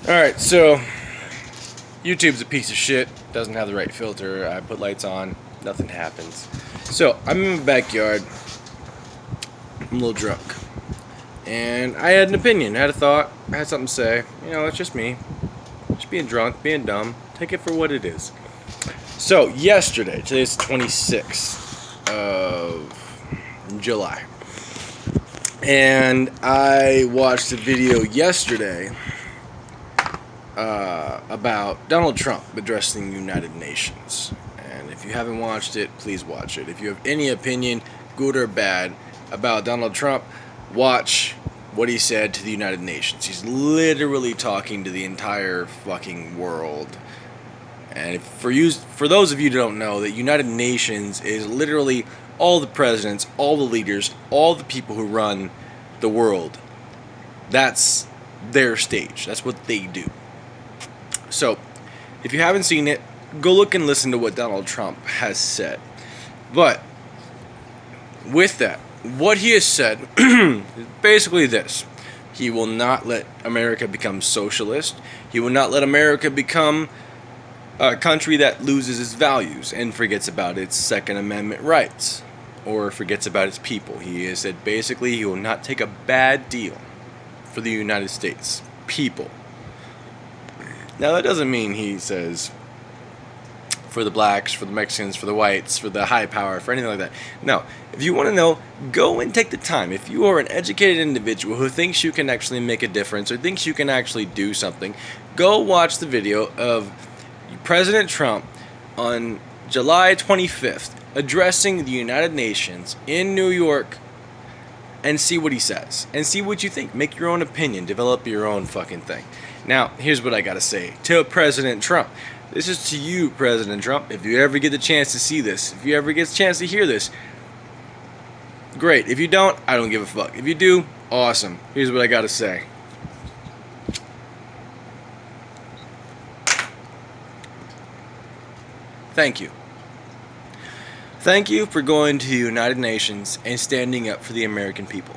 Alright, so YouTube's a piece of shit. Doesn't have the right filter. I put lights on, nothing happens. So, I'm in my backyard. I'm a little drunk. And I had an opinion, I had a thought, I had something to say. You know, it's just me. Just being drunk, being dumb. Take it for what it is. So, yesterday, today's the 26th of July. And I watched a video yesterday about Donald Trump addressing the United Nations. And if you haven't watched it, please watch it. If you have any opinion, good or bad, about Donald Trump, watch what he said to the United Nations. He's literally talking to the entire fucking world. And for those of you who don't know, the United Nations is literally all the presidents, all the leaders, all the people who run the world. That's their stage. That's what they do. So, if you haven't seen it, go look and listen to what Donald Trump has said. But, with that, what he has said is basically this. He will not let America become socialist. He will not let America become a country that loses its values and forgets about its Second Amendment rights. Or forgets about its people. He has said basically he will not take a bad deal for the United States people. Now that doesn't mean he says for the blacks, for the Mexicans, for the whites, for the high power, for anything like that. No. If you want to know, go and take the time. If you are an educated individual who thinks you can actually make a difference or thinks you can actually do something, go watch the video of President Trump on July 25th addressing the United Nations in New York and see what he says. And see what you think. Make your own opinion. Develop your own fucking thing. Now, here's what I gotta say to President Trump. This is to you, President Trump. If you ever get the chance to see this, if you ever get the chance to hear this, great. If you don't, I don't give a fuck. If you do, awesome. Here's what I gotta say. Thank you. Thank you for going to the United Nations and standing up for the American people.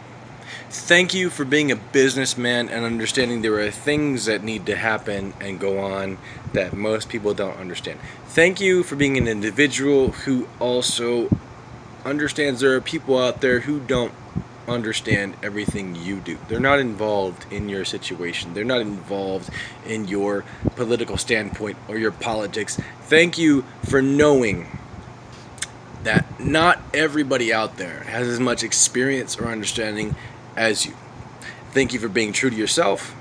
Thank you for being a businessman and understanding there are things that need to happen and go on that most people don't understand. Thank you for being an individual who also understands there are people out there who don't understand everything you do. They're not involved in your situation. They're not involved in your political standpoint or your politics. Thank you for knowing that not everybody out there has as much experience or understanding as you. Thank you for being true to yourself,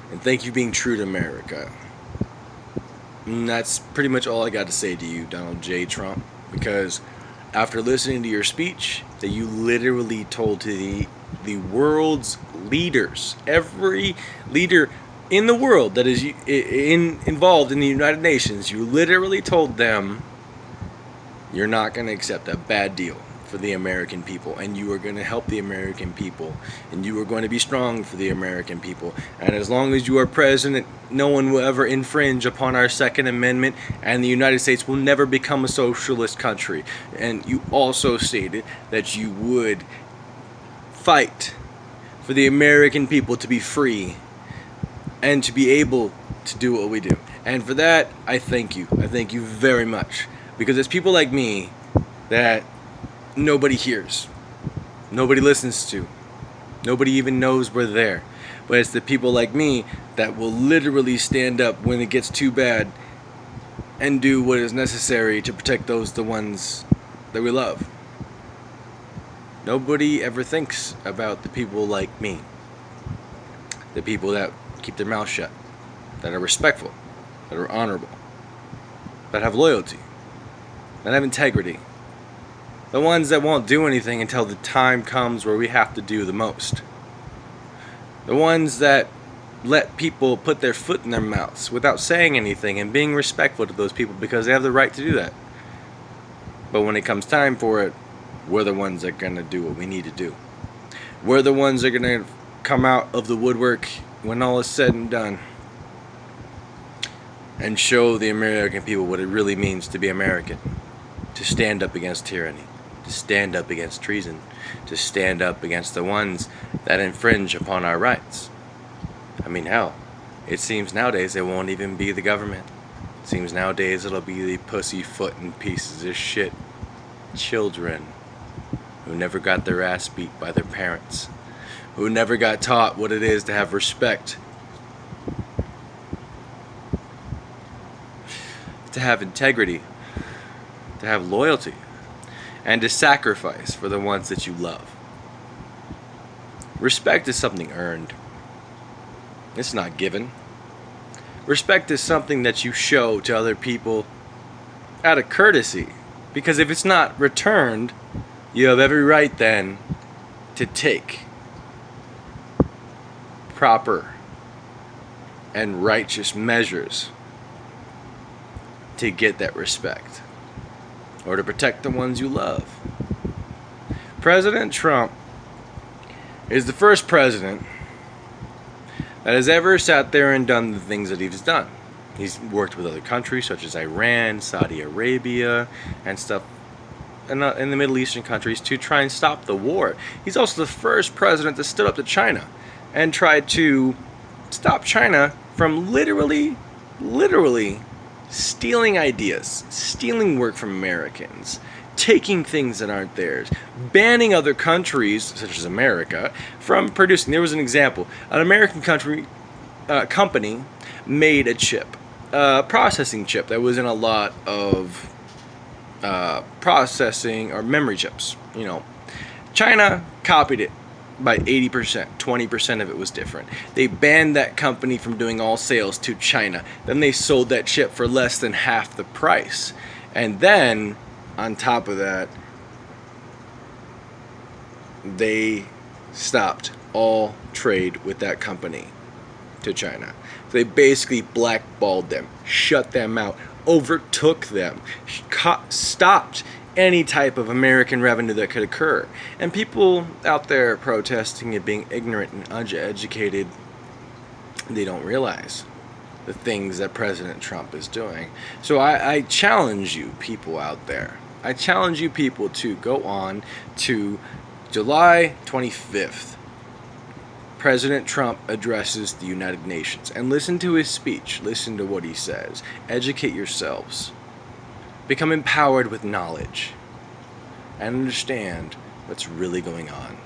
and thank you for being true to America. And that's pretty much all I got to say to you, Donald J. Trump, because after listening to your speech that you literally told to the world's leaders, every leader in the world that is involved in the United Nations, you literally told them you're not going to accept a bad deal for the American people, and you are going to help the American people, and you are going to be strong for the American people. And as long as you are president, no one will ever infringe upon our Second Amendment, and the United States will never become a socialist country. And you also stated that you would fight for the American people to be free and to be able to do what we do. And for that, I thank you. I thank you very much. Because it's people like me that nobody hears, nobody listens to, nobody even knows we're there. But it's the people like me that will literally stand up when it gets too bad and do what is necessary to protect the ones that we love. Nobody ever thinks about the people like me, the people that keep their mouth shut, that are respectful, that are honorable, that have loyalty, that have integrity. The ones that won't do anything until the time comes where we have to do the most. The ones that let people put their foot in their mouths without saying anything and being respectful to those people because they have the right to do that. But when it comes time for it, we're the ones that are going to do what we need to do. We're the ones that are going to come out of the woodwork when all is said and done and show the American people what it really means to be American. To stand up against tyranny, to stand up against treason, to stand up against the ones that infringe upon our rights. I mean, hell, It seems nowadays it won't even be the government. It seems nowadays it'll be the pussyfooting pieces of shit children who never got their ass beat by their parents, who never got taught what it is to have respect, to have integrity, to have loyalty, and to sacrifice for the ones that you love. Respect is something earned. It's not given. Respect is something that you show to other people out of courtesy. Because if it's not returned, you have every right then to take proper and righteous measures to get that respect or to protect the ones you love. President Trump is the first president that has ever sat there and done the things that he's done. He's worked with other countries such as Iran, Saudi Arabia, and stuff in the Middle Eastern countries to try and stop the war. He's also the first president that stood up to China and tried to stop China from literally stealing ideas, stealing work from Americans, taking things that aren't theirs, banning other countries, such as America, from producing. There was an example. An American company made a chip, a processing chip that was in a lot of processing or memory chips. You know, China copied it by 80%. 20% of it was different. They banned that company from doing all sales to China. Then they sold that chip for less than half the price. And then, on top of that, they stopped all trade with that company to China. So they basically blackballed them, shut them out, overtook them, stopped any type of American revenue that could occur. And people out there protesting and being ignorant and uneducated, they don't realize the things that President Trump is doing. So I challenge you people out there. I challenge you people to go on to July 25th. President Trump addresses the United Nations and listen to his speech. Listen to what he says. Educate yourselves. Become empowered with knowledge and understand what's really going on.